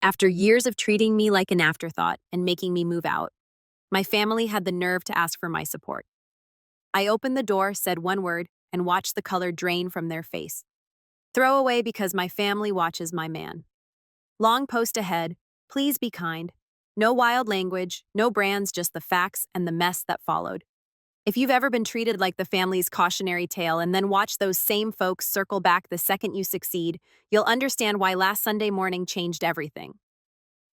After years of treating me like an afterthought and making me move out, my family had the nerve to ask for my support. I opened the door, said one word, and watched the color drain from their face. Throwaway because my family watches my man. Long post ahead, please be kind. No wild language, no brands, just the facts and the mess that followed. If you've ever been treated like the family's cautionary tale and then watch those same folks circle back the second you succeed, you'll understand why last Sunday morning changed everything.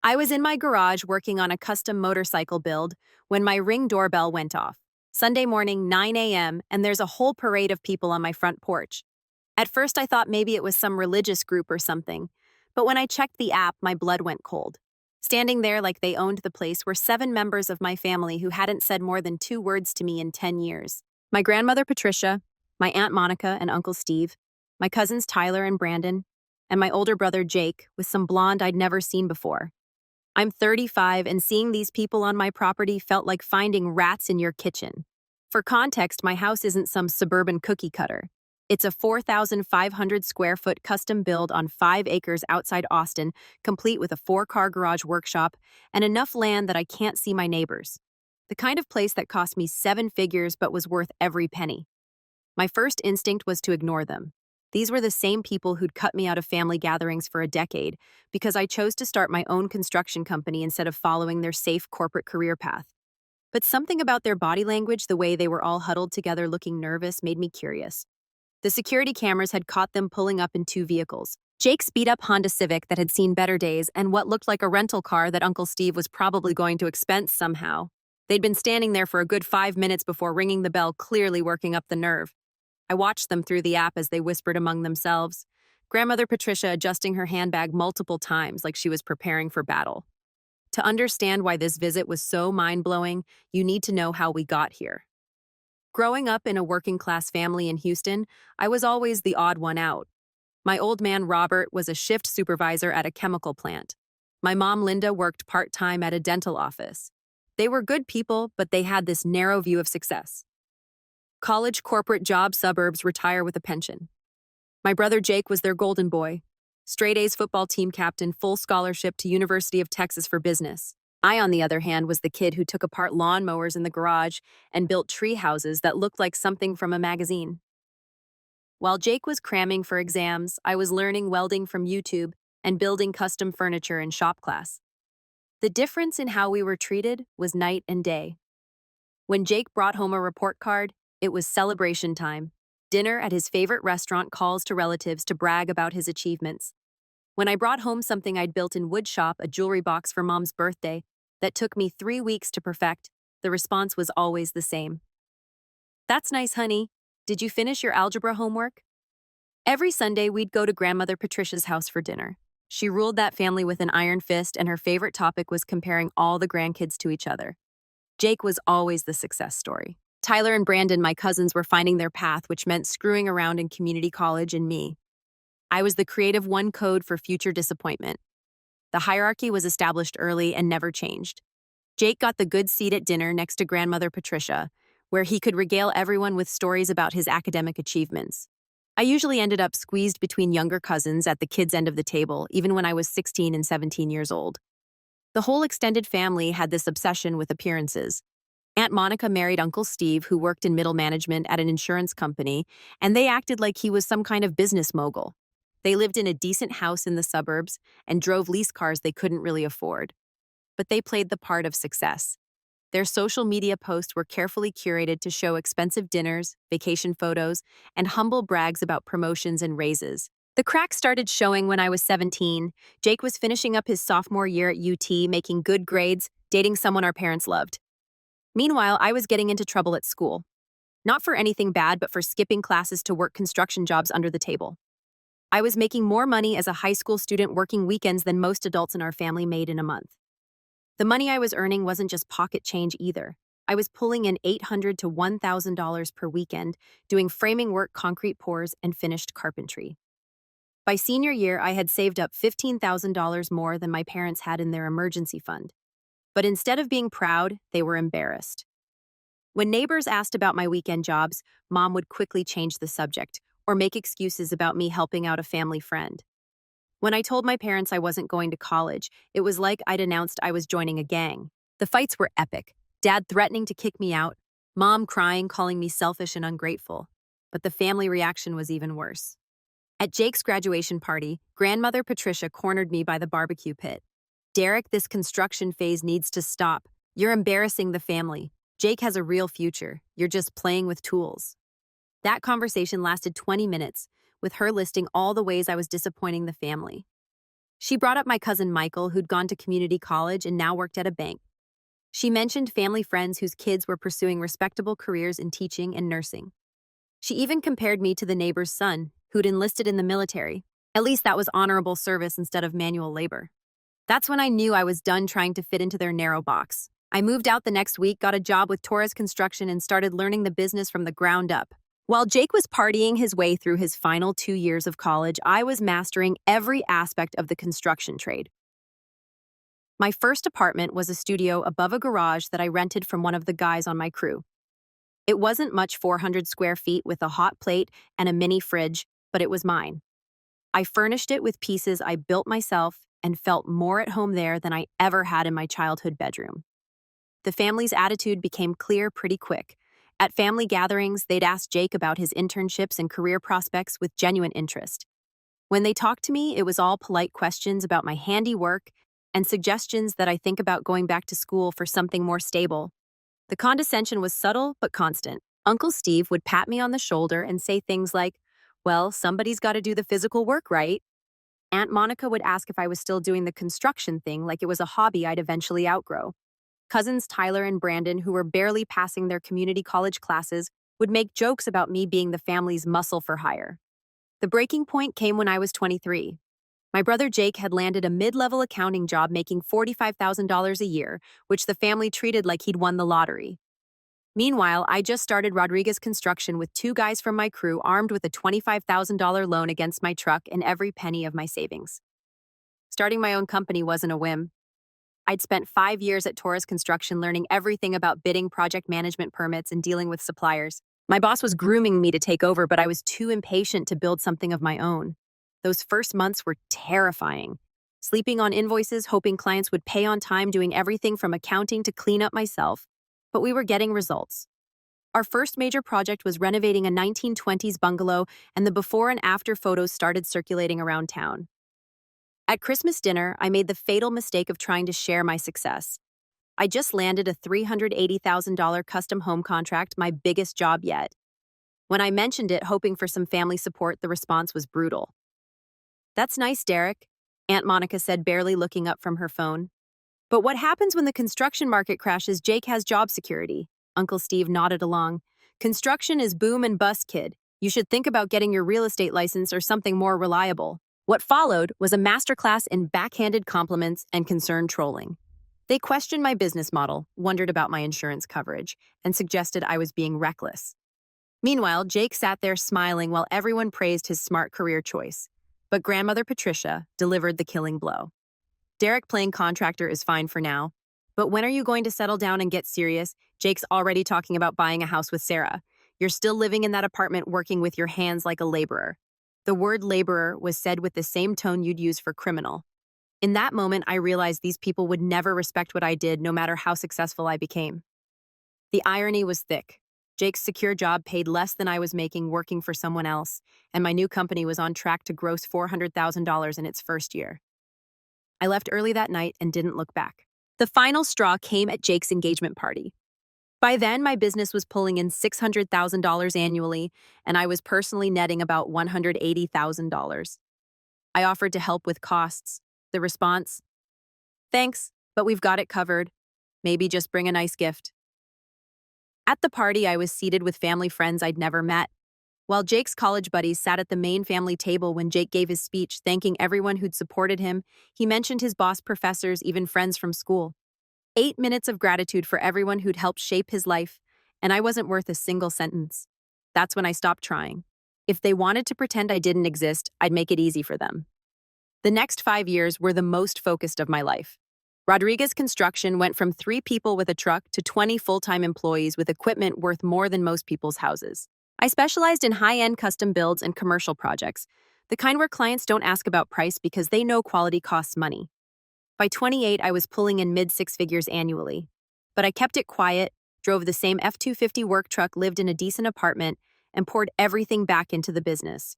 I was in my garage working on a custom motorcycle build when my Ring doorbell went off. Sunday morning, 9 a.m., and there's a whole parade of people on my front porch. At first, I thought maybe it was some religious group or something, but when I checked the app, my blood went cold. Standing there like they owned the place were 7 members of my family who hadn't said more than 2 words to me in 10 years. My grandmother Patricia, my Aunt Monica and Uncle Steve, my cousins Tyler and Brandon, and my older brother Jake with some blonde I'd never seen before. I'm 35, and seeing these people on my property felt like finding rats in your kitchen. For context, my house isn't some suburban cookie cutter. It's a 4,500 square foot custom build on 5 acres outside Austin, complete with a 4-car garage workshop and enough land that I can't see my neighbors. The kind of place that cost me 7 figures but was worth every penny. My first instinct was to ignore them. These were the same people who'd cut me out of family gatherings for a decade because I chose to start my own construction company instead of following their safe corporate career path. But something about their body language, the way they were all huddled together looking nervous, made me curious. The security cameras had caught them pulling up in 2 vehicles. Jake's beat-up Honda Civic that had seen better days and what looked like a rental car that Uncle Steve was probably going to expense somehow. They'd been standing there for a good 5 minutes before ringing the bell, clearly working up the nerve. I watched them through the app as they whispered among themselves. Grandmother Patricia adjusting her handbag multiple times like she was preparing for battle. To understand why this visit was so mind-blowing, you need to know how we got here. Growing up in a working-class family in Houston, I was always the odd one out. My old man Robert was a shift supervisor at a chemical plant. My mom Linda worked part-time at a dental office. They were good people, but they had this narrow view of success. College, corporate job, suburbs, retire with a pension. My brother Jake was their golden boy. Straight A's football team captain, full scholarship to University of Texas for business. I, on the other hand, was the kid who took apart lawnmowers in the garage and built tree houses that looked like something from a magazine. While Jake was cramming for exams, I was learning welding from YouTube and building custom furniture in shop class. The difference in how we were treated was night and day. When Jake brought home a report card, it was celebration time. Dinner at his favorite restaurant, calls to relatives to brag about his achievements. When I brought home something I'd built in wood shop, a jewelry box for Mom's birthday, that took me 3 weeks to perfect, the response was always the same. "That's nice, honey. Did you finish your algebra homework?" Every Sunday, we'd go to Grandmother Patricia's house for dinner. She ruled that family with an iron fist, and her favorite topic was comparing all the grandkids to each other. Jake was always the success story. Tyler and Brandon, my cousins, were finding their path, which meant screwing around in community college, and me. I was the creative one code for future disappointment. The hierarchy was established early and never changed. Jake got the good seat at dinner next to Grandmother Patricia, where he could regale everyone with stories about his academic achievements. I usually ended up squeezed between younger cousins at the kids' end of the table, even when I was 16 and 17 years old. The whole extended family had this obsession with appearances. Aunt Monica married Uncle Steve, who worked in middle management at an insurance company, and they acted like he was some kind of business mogul. They lived in a decent house in the suburbs and drove lease cars they couldn't really afford. But they played the part of success. Their social media posts were carefully curated to show expensive dinners, vacation photos, and humble brags about promotions and raises. The cracks started showing when I was 17. Jake was finishing up his sophomore year at UT, making good grades, dating someone our parents loved. Meanwhile, I was getting into trouble at school. Not for anything bad, but for skipping classes to work construction jobs under the table. I was making more money as a high school student working weekends than most adults in our family made in a month. The money I was earning wasn't just pocket change either. I was pulling in $800 to $1,000 per weekend, doing framing work, concrete pours, and finished carpentry. By senior year, I had saved up $15,000 more than my parents had in their emergency fund. But instead of being proud, they were embarrassed. When neighbors asked about my weekend jobs, Mom would quickly change the subject or make excuses about me helping out a family friend. When I told my parents I wasn't going to college, it was like I'd announced I was joining a gang. The fights were epic. Dad threatening to kick me out, Mom crying, calling me selfish and ungrateful. But the family reaction was even worse. At Jake's graduation party, grandmother Patricia cornered me by the barbecue pit. "Derek, this construction phase needs to stop. You're embarrassing the family. Jake has a real future. You're just playing with tools." That conversation lasted 20 minutes, with her listing all the ways I was disappointing the family. She brought up my cousin Michael, who'd gone to community college and now worked at a bank. She mentioned family friends whose kids were pursuing respectable careers in teaching and nursing. She even compared me to the neighbor's son, who'd enlisted in the military. At least that was honorable service instead of manual labor. That's when I knew I was done trying to fit into their narrow box. I moved out the next week, got a job with Torres Construction, and started learning the business from the ground up. While Jake was partying his way through his final 2 years of college, I was mastering every aspect of the construction trade. My first apartment was a studio above a garage that I rented from one of the guys on my crew. It wasn't much, 400 square feet with a hot plate and a mini fridge, but it was mine. I furnished it with pieces I built myself and felt more at home there than I ever had in my childhood bedroom. The family's attitude became clear pretty quick. At family gatherings, they'd ask Jake about his internships and career prospects with genuine interest. When they talked to me, it was all polite questions about my handiwork and suggestions that I think about going back to school for something more stable. The condescension was subtle but constant. Uncle Steve would pat me on the shoulder and say things like, "Well, somebody's got to do the physical work, right?" Aunt Monica would ask if I was still doing the construction thing like it was a hobby I'd eventually outgrow. Cousins Tyler and Brandon, who were barely passing their community college classes, would make jokes about me being the family's muscle for hire. The breaking point came when I was 23. My brother Jake had landed a mid-level accounting job making $45,000 a year, which the family treated like he'd won the lottery. Meanwhile, I just started Rodriguez Construction with 2 guys from my crew armed with a $25,000 loan against my truck and every penny of my savings. Starting my own company wasn't a whim. I'd spent 5 years at Torres Construction learning everything about bidding, project management, permits, and dealing with suppliers. My boss was grooming me to take over, but I was too impatient to build something of my own. Those first months were terrifying. Sleeping on invoices, hoping clients would pay on time, doing everything from accounting to clean up myself. But we were getting results. Our first major project was renovating a 1920s bungalow, and the before and after photos started circulating around town. At Christmas dinner, I made the fatal mistake of trying to share my success. I just landed a $380,000 custom home contract, my biggest job yet. When I mentioned it, hoping for some family support, the response was brutal. "That's nice, Derek," Aunt Monica said, barely looking up from her phone. "But what happens when the construction market crashes? Jake has job security." Uncle Steve nodded along. "Construction is boom and bust, kid. You should think about getting your real estate license or something more reliable." What followed was a masterclass in backhanded compliments and concerned trolling. They questioned my business model, wondered about my insurance coverage, and suggested I was being reckless. Meanwhile, Jake sat there smiling while everyone praised his smart career choice. But grandmother Patricia delivered the killing blow. "Derek, playing contractor is fine for now. But when are you going to settle down and get serious? Jake's already talking about buying a house with Sarah. You're still living in that apartment working with your hands like a laborer." The word laborer was said with the same tone you'd use for criminal. In that moment, I realized these people would never respect what I did, no matter how successful I became. The irony was thick. Jake's secure job paid less than I was making working for someone else, and my new company was on track to gross $400,000 in its first year. I left early that night and didn't look back. The final straw came at Jake's engagement party. By then, my business was pulling in $600,000 annually, and I was personally netting about $180,000. I offered to help with costs. The response? "Thanks, but we've got it covered. Maybe just bring a nice gift." At the party, I was seated with family friends I'd never met. While Jake's college buddies sat at the main family table when Jake gave his speech thanking everyone who'd supported him, he mentioned his boss, professors, even friends from school. 8 minutes of gratitude for everyone who'd helped shape his life, and I wasn't worth a single sentence. That's when I stopped trying. If they wanted to pretend I didn't exist, I'd make it easy for them. The next 5 years were the most focused of my life. Rodriguez Construction went from 3 people with a truck to 20 full-time employees with equipment worth more than most people's houses. I specialized in high-end custom builds and commercial projects. The kind where clients don't ask about price because they know quality costs money. By 28, I was pulling in mid-six figures annually. But I kept it quiet, drove the same F-250 work truck, lived in a decent apartment, and poured everything back into the business.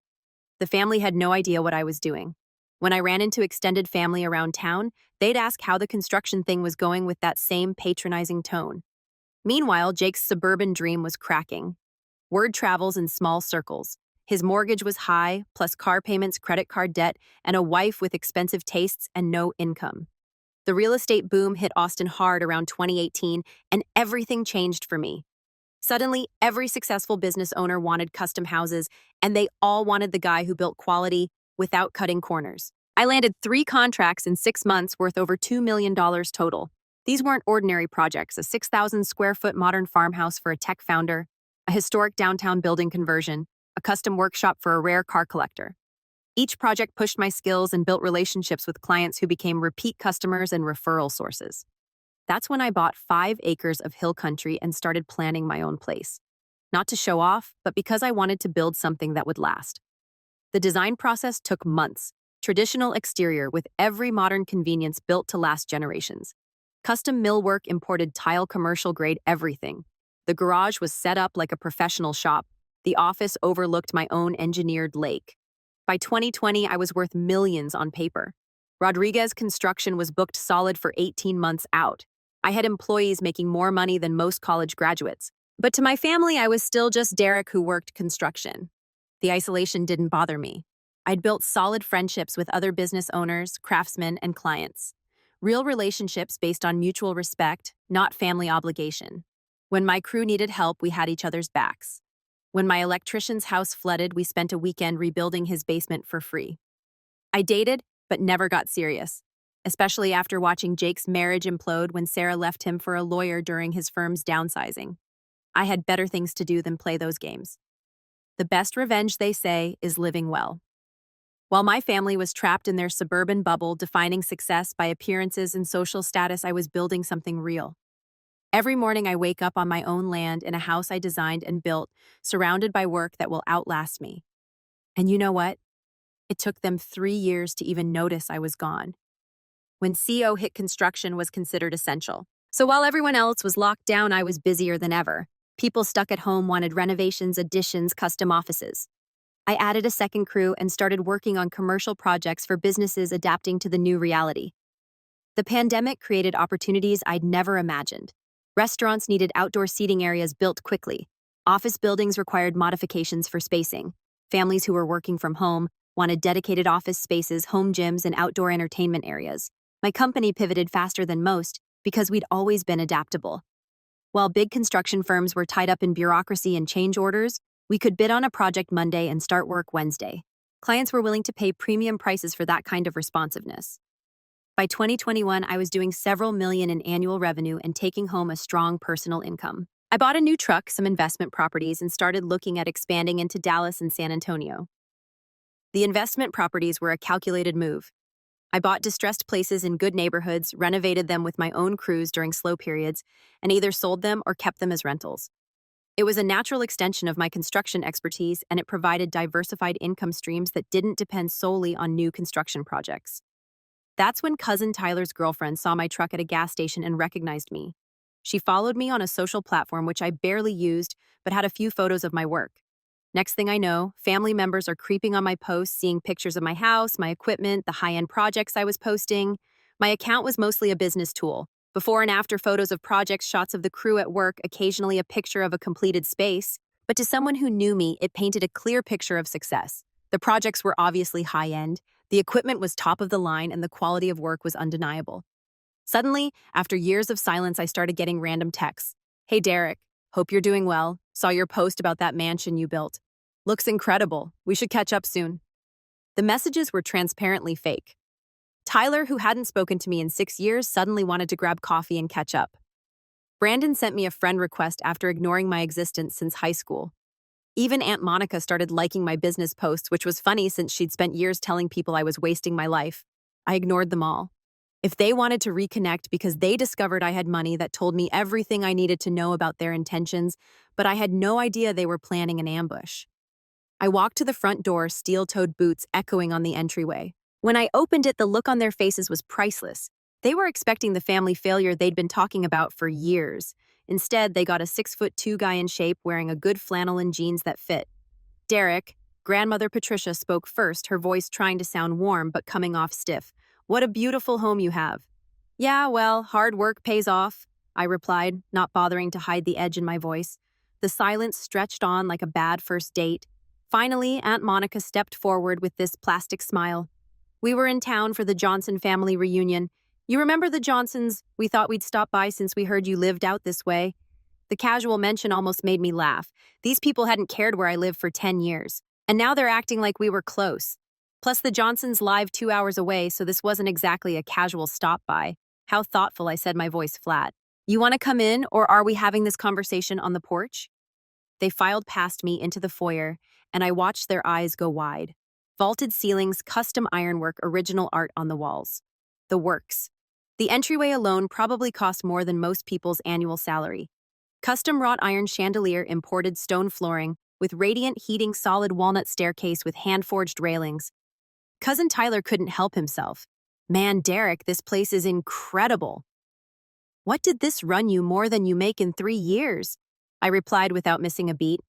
The family had no idea what I was doing. When I ran into extended family around town, they'd ask how the construction thing was going with that same patronizing tone. Meanwhile, Jake's suburban dream was cracking. Word travels in small circles. His mortgage was high, plus car payments, credit card debt, and a wife with expensive tastes and no income. The real estate boom hit Austin hard around 2018, and everything changed for me. Suddenly, every successful business owner wanted custom houses, and they all wanted the guy who built quality without cutting corners. I landed 3 contracts in 6 months worth over $2 million total. These weren't ordinary projects: a 6,000 square foot modern farmhouse for a tech founder, a historic downtown building conversion, a custom workshop for a rare car collector. Each project pushed my skills and built relationships with clients who became repeat customers and referral sources. That's when I bought 5 acres of hill country and started planning my own place. Not to show off, but because I wanted to build something that would last. The design process took months. Traditional exterior with every modern convenience built to last generations. Custom millwork, imported tile, commercial grade everything. The garage was set up like a professional shop. The office overlooked my own engineered lake. By 2020, I was worth millions on paper. Rodriguez Construction was booked solid for 18 months out. I had employees making more money than most college graduates. But to my family, I was still just Derek who worked construction. The isolation didn't bother me. I'd built solid friendships with other business owners, craftsmen, and clients. Real relationships based on mutual respect, not family obligation. When my crew needed help, we had each other's backs. When my electrician's house flooded, we spent a weekend rebuilding his basement for free. I dated, but never got serious, especially after watching Jake's marriage implode when Sarah left him for a lawyer during his firm's downsizing. I had better things to do than play those games. The best revenge, they say, is living well. While my family was trapped in their suburban bubble, defining success by appearances and social status, I was building something real. Every morning I wake up on my own land in a house I designed and built, surrounded by work that will outlast me. And you know what? It took them 3 years to even notice I was gone. When CO hit, construction was considered essential. So while everyone else was locked down, I was busier than ever. People stuck at home wanted renovations, additions, custom offices. I added a second crew and started working on commercial projects for businesses adapting to the new reality. The pandemic created opportunities I'd never imagined. Restaurants needed outdoor seating areas built quickly. Office buildings required modifications for spacing. Families who were working from home wanted dedicated office spaces, home gyms, and outdoor entertainment areas. My company pivoted faster than most because we'd always been adaptable. While big construction firms were tied up in bureaucracy and change orders, we could bid on a project Monday and start work Wednesday. Clients were willing to pay premium prices for that kind of responsiveness. By 2021, I was doing several million in annual revenue and taking home a strong personal income. I bought a new truck, some investment properties, and started looking at expanding into Dallas and San Antonio. The investment properties were a calculated move. I bought distressed places in good neighborhoods, renovated them with my own crews during slow periods, and either sold them or kept them as rentals. It was a natural extension of my construction expertise, and it provided diversified income streams that didn't depend solely on new construction projects. That's when cousin Tyler's girlfriend saw my truck at a gas station and recognized me. She followed me on a social platform which I barely used, but had a few photos of my work. Next thing I know, family members are creeping on my posts, seeing pictures of my house, my equipment, the high-end projects I was posting. My account was mostly a business tool. Before and after photos of projects, shots of the crew at work, occasionally a picture of a completed space. But to someone who knew me, it painted a clear picture of success. The projects were obviously high-end, the equipment was top of the line, and the quality of work was undeniable. Suddenly, after years of silence, I started getting random texts. "Hey Derek, hope you're doing well. Saw your post about that mansion you built. Looks incredible. We should catch up soon." The messages were transparently fake. Tyler, who hadn't spoken to me in 6 years, suddenly wanted to grab coffee and catch up. Brandon sent me a friend request after ignoring my existence since high school. Even Aunt Monica started liking my business posts, which was funny since she'd spent years telling people I was wasting my life. I ignored them all. If they wanted to reconnect because they discovered I had money, that told me everything I needed to know about their intentions, but I had no idea they were planning an ambush. I walked to the front door, steel-toed boots echoing on the entryway. When I opened it, the look on their faces was priceless. They were expecting the family failure they'd been talking about for years. Instead, they got a 6'2" guy in shape wearing a good flannel and jeans that fit. Derek, grandmother Patricia spoke first, her voice trying to sound warm but coming off stiff. What a beautiful home you have. Yeah, well, hard work pays off, I replied, not bothering to hide the edge in my voice. The silence stretched on like a bad first date. Finally, Aunt Monica stepped forward with this plastic smile. We were in town for the Johnson family reunion. You remember the Johnsons? We thought we'd stop by since we heard you lived out this way. The casual mention almost made me laugh. These people hadn't cared where I lived for 10 years. And now they're acting like we were close. Plus, the Johnsons live 2 hours away, so this wasn't exactly a casual stop by. How thoughtful, I said, my voice flat. You want to come in, or are we having this conversation on the porch? They filed past me into the foyer, and I watched their eyes go wide. Vaulted ceilings, custom ironwork, original art on the walls. The works. The entryway alone probably cost more than most people's annual salary. Custom wrought iron chandelier, imported stone flooring, with radiant heating, solid walnut staircase with hand-forged railings. Cousin Tyler couldn't help himself. Man, Derek, this place is incredible. What did this run you more than you make in 3 years? I replied without missing a beat.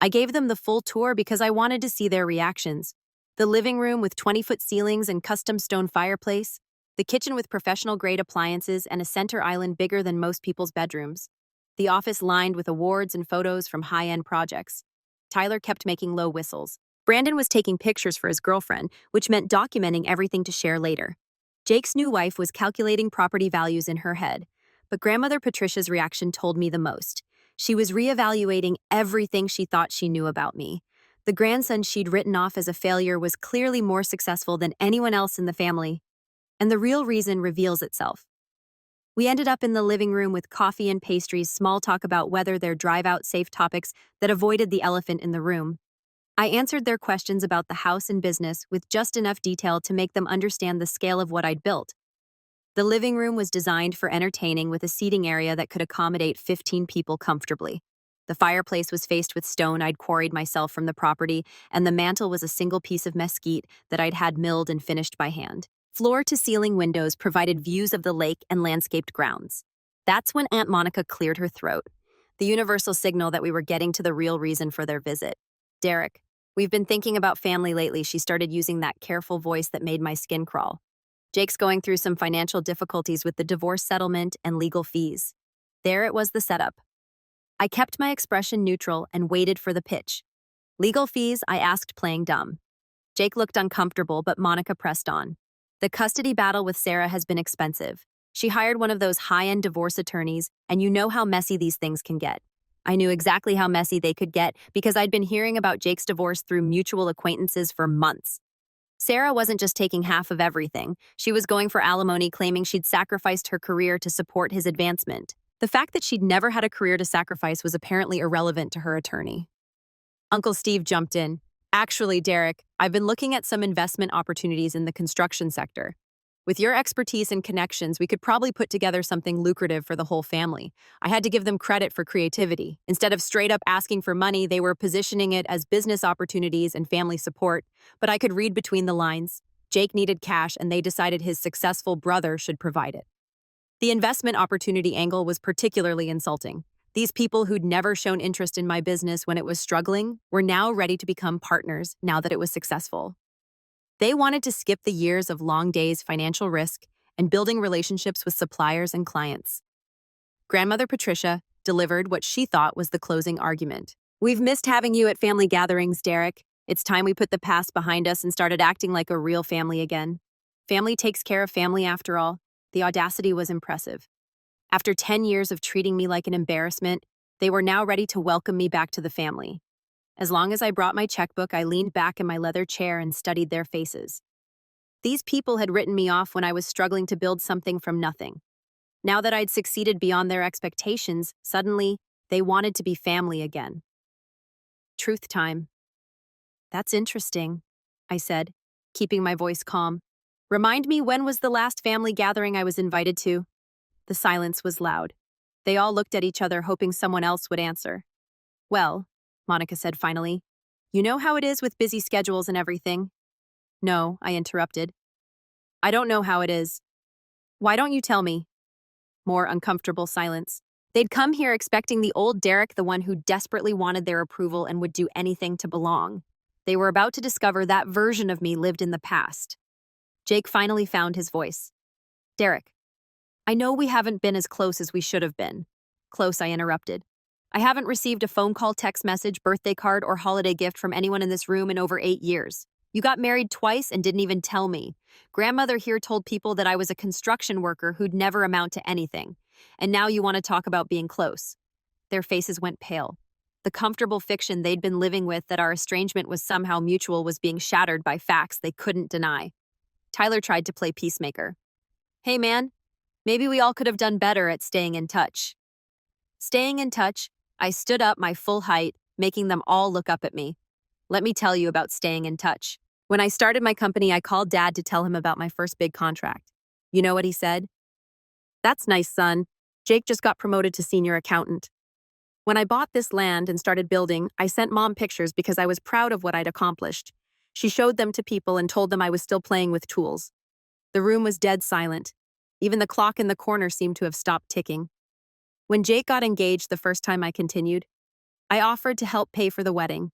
I gave them the full tour because I wanted to see their reactions. The living room with 20-foot ceilings and custom stone fireplace. The kitchen with professional-grade appliances and a center island bigger than most people's bedrooms. The office lined with awards and photos from high-end projects. Tyler kept making low whistles. Brandon was taking pictures for his girlfriend, which meant documenting everything to share later. Jake's new wife was calculating property values in her head, but grandmother Patricia's reaction told me the most. She was reevaluating everything she thought she knew about me. The grandson she'd written off as a failure was clearly more successful than anyone else in the family. And the real reason reveals itself. We ended up in the living room with coffee and pastries, small talk about whether their drive-out safe topics that avoided the elephant in the room. I answered their questions about the house and business with just enough detail to make them understand the scale of what I'd built. The living room was designed for entertaining with a seating area that could accommodate 15 people comfortably. The fireplace was faced with stone I'd quarried myself from the property, and the mantel was a single piece of mesquite that I'd had milled and finished by hand. Floor-to-ceiling windows provided views of the lake and landscaped grounds. That's when Aunt Monica cleared her throat, the universal signal that we were getting to the real reason for their visit. Derek, we've been thinking about family lately. She started using that careful voice that made my skin crawl. Jake's going through some financial difficulties with the divorce settlement and legal fees. There it was, the setup. I kept my expression neutral and waited for the pitch. Legal fees, I asked, playing dumb. Jake looked uncomfortable, but Monica pressed on. The custody battle with Sarah has been expensive. She hired one of those high-end divorce attorneys, and you know how messy these things can get. I knew exactly how messy they could get because I'd been hearing about Jake's divorce through mutual acquaintances for months. Sarah wasn't just taking half of everything. She was going for alimony, claiming she'd sacrificed her career to support his advancement. The fact that she'd never had a career to sacrifice was apparently irrelevant to her attorney. Uncle Steve jumped in. Actually, Derek, I've been looking at some investment opportunities in the construction sector. With your expertise and connections, we could probably put together something lucrative for the whole family. I had to give them credit for creativity. Instead of straight up asking for money, they were positioning it as business opportunities and family support. But I could read between the lines. Jake needed cash, and they decided his successful brother should provide it. The investment opportunity angle was particularly insulting. These people who'd never shown interest in my business when it was struggling were now ready to become partners now that it was successful. They wanted to skip the years of long days, financial risk, and building relationships with suppliers and clients. Grandmother Patricia delivered what she thought was the closing argument. We've missed having you at family gatherings, Derek. It's time we put the past behind us and started acting like a real family again. Family takes care of family after all. The audacity was impressive. After 10 years of treating me like an embarrassment, they were now ready to welcome me back to the family. As long as I brought my checkbook, I leaned back in my leather chair and studied their faces. These people had written me off when I was struggling to build something from nothing. Now that I'd succeeded beyond their expectations, suddenly, they wanted to be family again. Truth time. That's interesting, I said, keeping my voice calm. Remind me, when was the last family gathering I was invited to? The silence was loud. They all looked at each other, hoping someone else would answer. Well, Monica said finally, You know how it is with busy schedules and everything? No, I interrupted. I don't know how it is. Why don't you tell me? More uncomfortable silence. They'd come here expecting the old Derek, the one who desperately wanted their approval and would do anything to belong. They were about to discover that version of me lived in the past. Jake finally found his voice. Derek, I know we haven't been as close as we should have been. Close, I interrupted. I haven't received a phone call, text message, birthday card, or holiday gift from anyone in this room in over 8 years. You got married twice and didn't even tell me. Grandmother here told people that I was a construction worker who'd never amount to anything. And now you want to talk about being close. Their faces went pale. The comfortable fiction they'd been living with that our estrangement was somehow mutual was being shattered by facts they couldn't deny. Tyler tried to play peacemaker. Hey man, maybe we all could have done better at staying in touch. Staying in touch, I stood up my full height, making them all look up at me. Let me tell you about staying in touch. When I started my company, I called Dad to tell him about my first big contract. You know what he said? That's nice, son. Jake just got promoted to senior accountant. When I bought this land and started building, I sent Mom pictures because I was proud of what I'd accomplished. She showed them to people and told them I was still playing with tools. The room was dead silent. Even the clock in the corner seemed to have stopped ticking. When Jake got engaged the first time I continued, I offered to help pay for the wedding.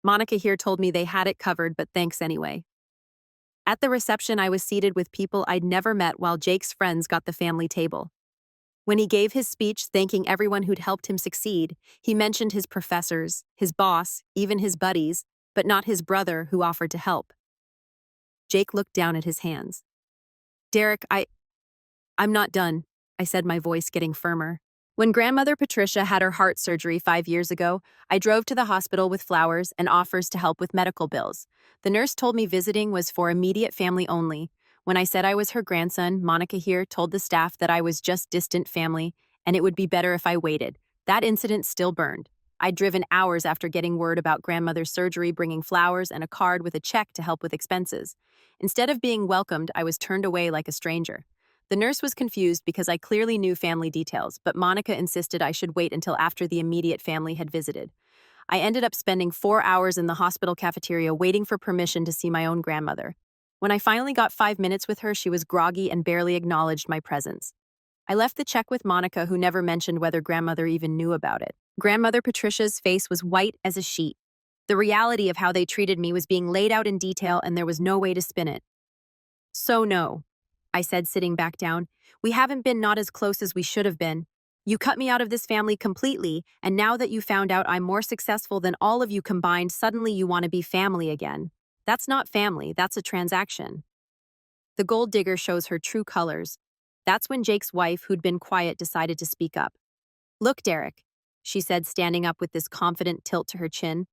Monica here told me they had it covered, but thanks anyway. At the reception, I was seated with people I'd never met while Jake's friends got the family table. When he gave his speech thanking everyone who'd helped him succeed, he mentioned his professors, his boss, even his buddies, but not his brother who offered to help. Jake looked down at his hands. Derek, I'm not done, I said, my voice getting firmer. When Grandmother Patricia had her heart surgery 5 years ago, I drove to the hospital with flowers and offers to help with medical bills. The nurse told me visiting was for immediate family only. When I said I was her grandson, Monica here told the staff that I was just distant family, and it would be better if I waited. That incident still burned. I'd driven hours after getting word about Grandmother's surgery, bringing flowers and a card with a check to help with expenses. Instead of being welcomed, I was turned away like a stranger. The nurse was confused because I clearly knew family details, but Monica insisted I should wait until after the immediate family had visited. I ended up spending 4 hours in the hospital cafeteria waiting for permission to see my own grandmother. When I finally got 5 minutes with her, she was groggy and barely acknowledged my presence. I left the check with Monica, who never mentioned whether Grandmother even knew about it. Grandmother Patricia's face was white as a sheet. The reality of how they treated me was being laid out in detail, and there was no way to spin it. So no, I said, sitting back down. We haven't been not as close as we should have been. You cut me out of this family completely, and now that you found out I'm more successful than all of you combined, suddenly you want to be family again. That's not family, that's a transaction. The gold digger shows her true colors. That's when Jake's wife, who'd been quiet, decided to speak up. Look, Derek, she said, standing up with this confident tilt to her chin.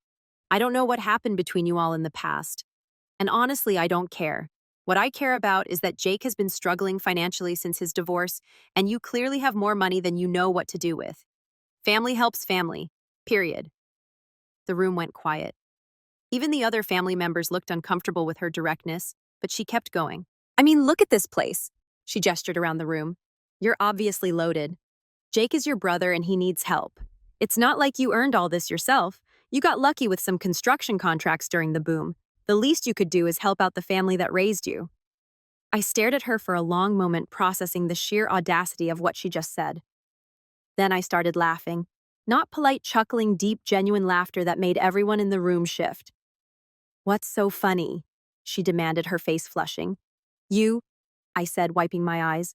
I don't know what happened between you all in the past. And honestly, I don't care. What I care about is that Jake has been struggling financially since his divorce, and you clearly have more money than you know what to do with. Family helps family. Period. The room went quiet. Even the other family members looked uncomfortable with her directness, but she kept going. I mean, look at this place. She gestured around the room. You're obviously loaded. Jake is your brother and he needs help. It's not like you earned all this yourself. You got lucky with some construction contracts during the boom. The least you could do is help out the family that raised you. I stared at her for a long moment, processing the sheer audacity of what she just said. Then I started laughing. Not polite chuckling, deep, genuine laughter that made everyone in the room shift. What's so funny? She demanded, her face flushing. You, I said, wiping my eyes.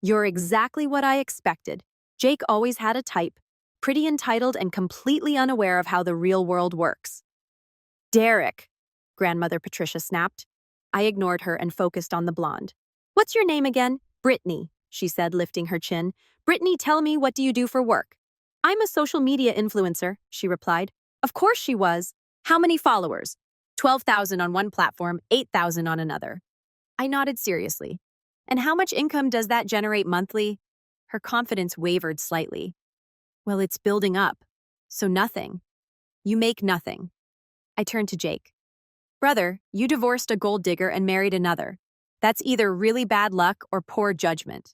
You're exactly what I expected. Jake always had a type, pretty entitled and completely unaware of how the real world works. Derek, Grandmother Patricia snapped. I ignored her and focused on the blonde. What's your name again? Brittany, she said, lifting her chin. Brittany, tell me, what do you do for work? I'm a social media influencer, she replied. Of course she was. How many followers? 12,000 on one platform, 8,000 on another. I nodded seriously. And how much income does that generate monthly? Her confidence wavered slightly. Well, it's building up. So nothing. You make nothing. I turned to Jake. Brother, you divorced a gold digger and married another. That's either really bad luck or poor judgment.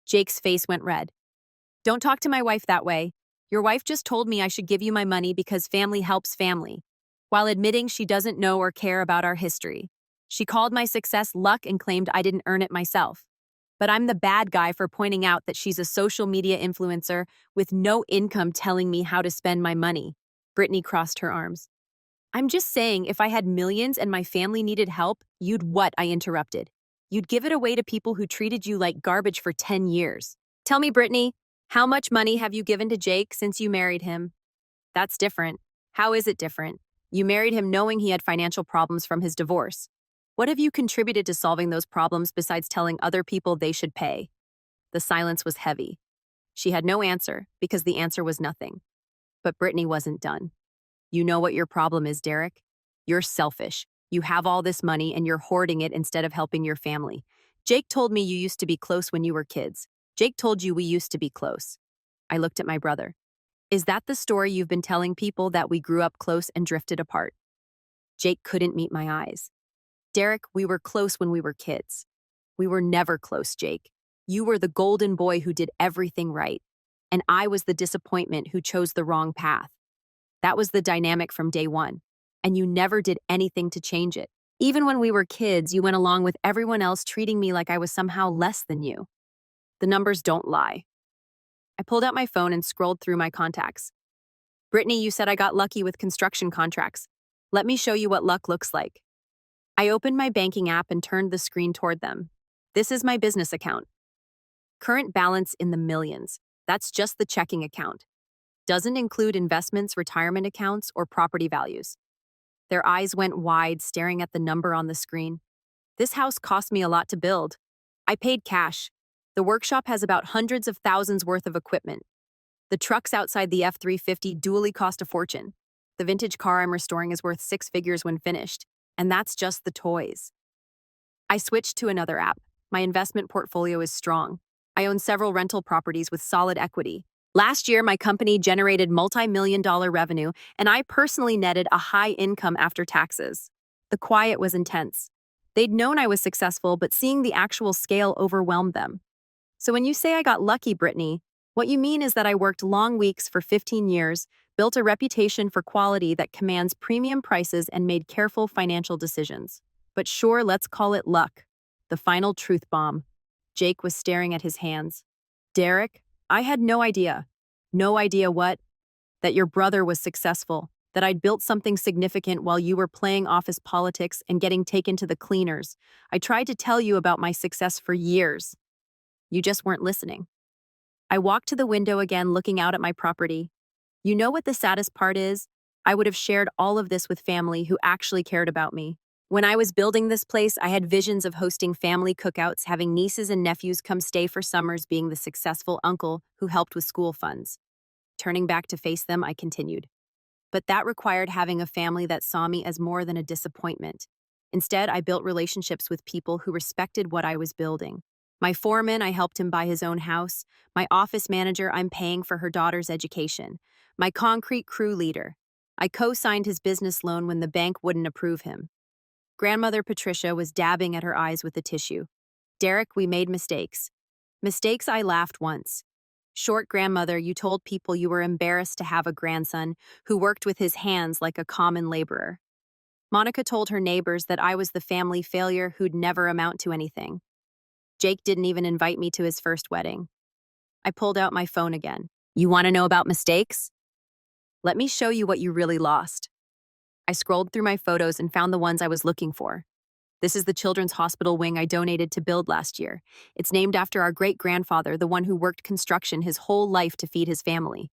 Jake's face went red. Don't talk to my wife that way. Your wife just told me I should give you my money because family helps family. while admitting she doesn't know or care about our history. She called my success luck and claimed I didn't earn it myself. But I'm the bad guy for pointing out that she's a social media influencer with no income telling me how to spend my money. Brittany crossed her arms. I'm just saying, if I had millions and my family needed help, you'd what? I interrupted. You'd give it away to people who treated you like garbage for 10 years. Tell me, Brittany, how much money have you given to Jake since you married him? That's different. How is it different? You married him knowing he had financial problems from his divorce. What have you contributed to solving those problems besides telling other people they should pay? The silence was heavy. She had no answer because the answer was nothing. But Brittany wasn't done. You know what your problem is, Derek? You're selfish. You have all this money and you're hoarding it instead of helping your family. Jake told me you used to be close when you were kids. Jake told you we used to be close. I looked at my brother. Is that the story you've been telling people, that we grew up close and drifted apart? Jake couldn't meet my eyes. Derek, we were close when we were kids. We were never close, Jake. You were the golden boy who did everything right, and I was the disappointment who chose the wrong path. That was the dynamic from day one, and you never did anything to change it. Even when we were kids, you went along with everyone else treating me like I was somehow less than you. The numbers don't lie. I pulled out my phone and scrolled through my contacts. Brittany, you said I got lucky with construction contracts. Let me show you what luck looks like. I opened my banking app and turned the screen toward them. This is my business account. Current balance in the millions. That's just the checking account. Doesn't include investments, retirement accounts, or property values. Their eyes went wide, staring at the number on the screen. This house cost me a lot to build. I paid cash. The workshop has about hundreds of thousands worth of equipment. The trucks outside the F-350 dually cost a fortune. The vintage car I'm restoring is worth 6 figures when finished. And that's just the toys. I switched to another app. My investment portfolio is strong. I own several rental properties with solid equity. Last year, my company generated multi-million-dollar revenue, and I personally netted a high income after taxes. The quiet was intense. They'd known I was successful, but seeing the actual scale overwhelmed them. So when you say I got lucky, Brittany, what you mean is that I worked long weeks for 15 years, built a reputation for quality that commands premium prices, and made careful financial decisions. But sure, let's call it luck. The final truth bomb. Jake was staring at his hands. Derek, I had no idea. No idea what? That your brother was successful, that I'd built something significant while you were playing office politics and getting taken to the cleaners. I tried to tell you about my success for years. You just weren't listening. I walked to the window again, looking out at my property. You know what the saddest part is? I would have shared all of this with family who actually cared about me. When I was building this place, I had visions of hosting family cookouts, having nieces and nephews come stay for summers, being the successful uncle who helped with school funds. Turning back to face them, I continued. But that required having a family that saw me as more than a disappointment. Instead, I built relationships with people who respected what I was building. My foreman, I helped him buy his own house. My office manager, I'm paying for her daughter's education. My concrete crew leader, I co-signed his business loan when the bank wouldn't approve him. Grandmother Patricia was dabbing at her eyes with a tissue. Derek, we made mistakes. Mistakes, I laughed once. Short grandmother, you told people you were embarrassed to have a grandson who worked with his hands like a common laborer. Monica told her neighbors that I was the family failure who'd never amount to anything. Jake didn't even invite me to his first wedding. I pulled out my phone again. You want to know about mistakes? Let me show you what you really lost. I scrolled through my photos and found the ones I was looking for. This is the children's hospital wing I donated to build last year. It's named after our great-grandfather, the one who worked construction his whole life to feed his family.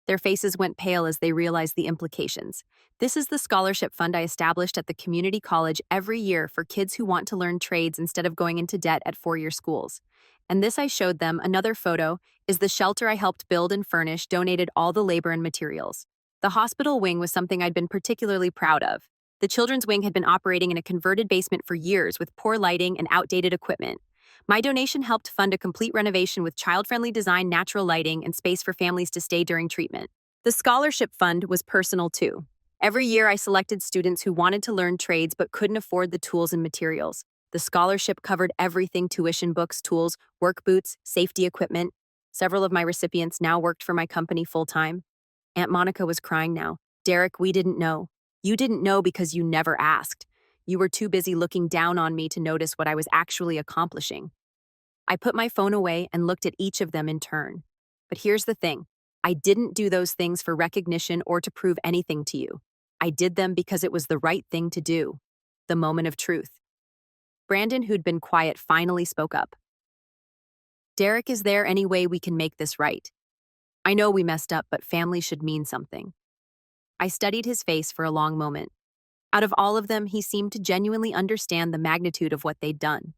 Their faces went pale as they realized the implications. This is the scholarship fund I established at the community college every year for kids who want to learn trades instead of going into debt at four-year schools. And this I showed them, another photo, is the shelter I helped build and furnish, donated all the labor and materials. The hospital wing was something I'd been particularly proud of. The children's wing had been operating in a converted basement for years with poor lighting and outdated equipment. My donation helped fund a complete renovation with child-friendly design, natural lighting, and space for families to stay during treatment. The scholarship fund was personal too. Every year I selected students who wanted to learn trades but couldn't afford the tools and materials. The scholarship covered everything: tuition, books, tools, work boots, safety equipment. Several of my recipients now worked for my company full-time. Aunt Monica was crying now. Derek, we didn't know. You didn't know because you never asked. You were too busy looking down on me to notice what I was actually accomplishing. I put my phone away and looked at each of them in turn. But here's the thing. I didn't do those things for recognition or to prove anything to you. I did them because it was the right thing to do. The moment of truth. Brandon, who'd been quiet, finally spoke up. Derek, is there any way we can make this right? I know we messed up, but family should mean something. I studied his face for a long moment. Out of all of them, he seemed to genuinely understand the magnitude of what they'd done.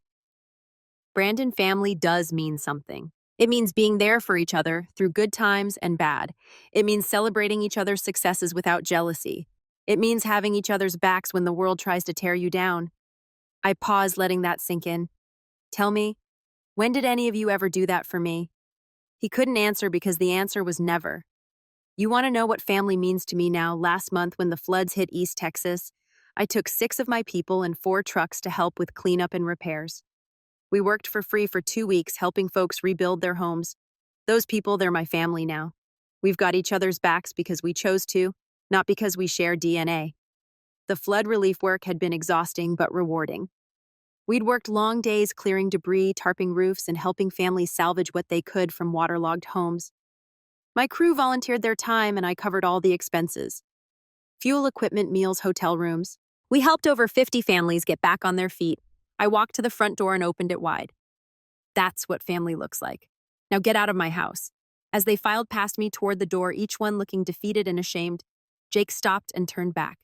Brandon, family does mean something. It means being there for each other through good times and bad. It means celebrating each other's successes without jealousy. It means having each other's backs when the world tries to tear you down. I paused, letting that sink in. Tell me, when did any of you ever do that for me? He couldn't answer because the answer was never. You want to know what family means to me now? Last month, when the floods hit East Texas, I took 6 of my people and 4 trucks to help with cleanup and repairs. We worked for free for 2 weeks, helping folks rebuild their homes. Those people, they're my family now. We've got each other's backs because we chose to, not because we share DNA. The flood relief work had been exhausting but rewarding. We'd worked long days clearing debris, tarping roofs, and helping families salvage what they could from waterlogged homes. My crew volunteered their time, and I covered all the expenses. Fuel, equipment, meals, hotel rooms. We helped over 50 families get back on their feet. I walked to the front door and opened it wide. That's what family looks like. Now get out of my house. As they filed past me toward the door, each one looking defeated and ashamed, Jake stopped and turned back.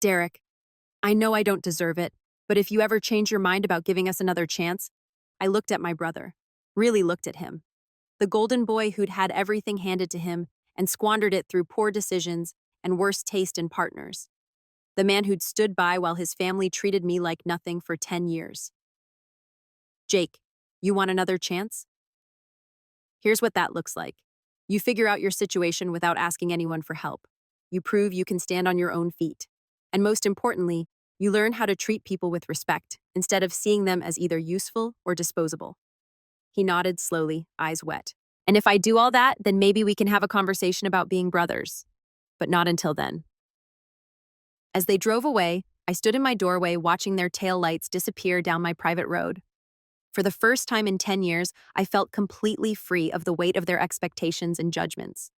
Derek, I know I don't deserve it, but if you ever change your mind about giving us another chance, I looked at my brother, really looked at him. The golden boy who'd had everything handed to him and squandered it through poor decisions and worse taste in partners. The man who'd stood by while his family treated me like nothing for 10 years. Jake, you want another chance? Here's what that looks like. You figure out your situation without asking anyone for help. You prove you can stand on your own feet. And most importantly, you learn how to treat people with respect instead of seeing them as either useful or disposable. He nodded slowly, eyes wet. And if I do all that, then maybe we can have a conversation about being brothers. But not until then. As they drove away, I stood in my doorway watching their tail lights disappear down my private road. For the first time in 10 years, I felt completely free of the weight of their expectations and judgments.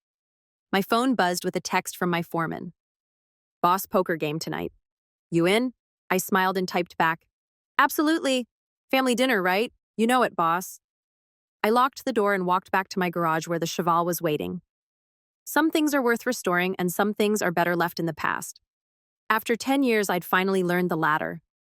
My phone buzzed with a text from my foreman. Boss, poker game tonight. You in? I smiled and typed back. Absolutely. Family dinner, right? You know it, boss. I locked the door and walked back to my garage where the Cheval was waiting. Some things are worth restoring and some things are better left in the past. After 10 years, I'd finally learned the latter,